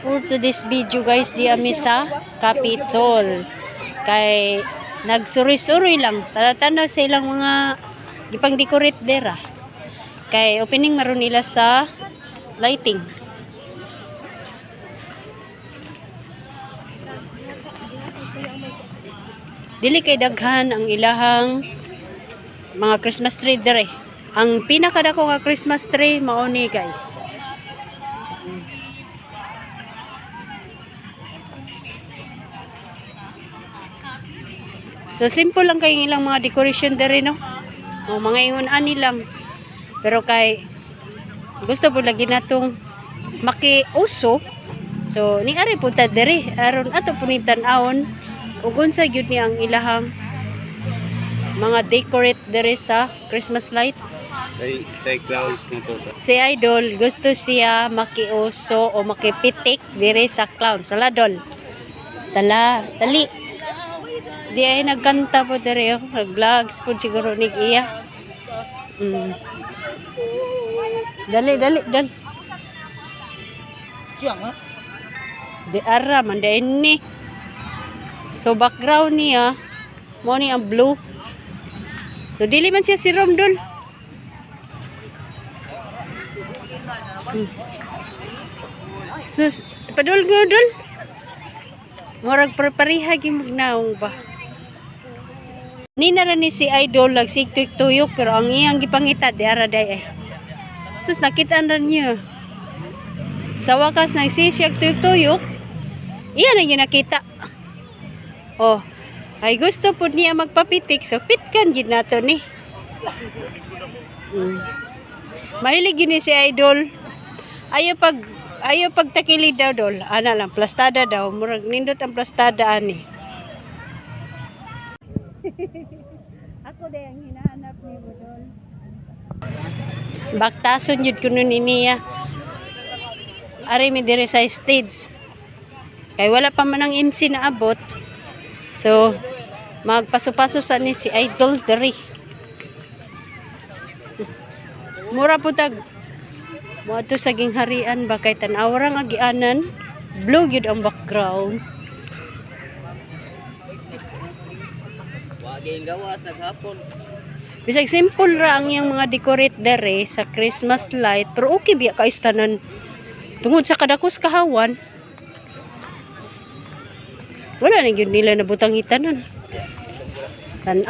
For today's video guys, di ami sa Capitol. Kay nagsuri-suri lang. Tala-tanaw sa ilang mga gipang decorate dera. Kay opening maron nila sa lighting. Dili kay daghan ang ilahang mga Christmas tree dere. Ang pinakadako nga Christmas tree mao ni guys. So simple lang kay ilang mga decoration dere no. O mga ingon-ani lang. Pero kay gusto po lagi natong makiuso. So ni ari punta dere aron ato puning tan-awon ug unsa gyud ni ang ilahang mga decorate dere sa Christmas light. Take clowns na to. Si Idol gusto siya makiuso o makipitik dere sa clown sa ladol. Dali. Di ay nagkanta po dere, nag-vlogs po siguro ni iya. Dali. Siyang ha? Di ara man da ini. So background niya mo ni ang blue. So dili man siya si Romdol. Sus, padul godol. Murag prepariha gimug naong ba. Ni na rin ni si Idol nagsigtuyok pero ang iyang gipangita di ara day eh. Sus nakitaan rin niya. Sa wakas nagsisiyag tuyok-tuyok, iya na yun nakita. Oh, ay gusto po niya magpapitik so pitkan gid nato ni. Mahilig yun ni si Idol. Ayaw pagtakili daw dol. Ana lang plastada daw, murag nindot ang plastada ani. Ako day ang hinahanap ni Budol. Baktason yun kuno niya. Ari mi dire sa stage. Kay wala pa man ang MC na abot. So magpaso-paso sa ni si Idol diri. Mura po tag mo ato sa gingharian ba kay tan-awra nga gianan. Blue gyud ang background. Waging gawas naghapon. Bisag simple ra ang iyang mga decorate dere sa Christmas light pero okay biya ka istanan. Tungod sa kadakos kahawan. Wala na gyud nila nabutang itanan. Tan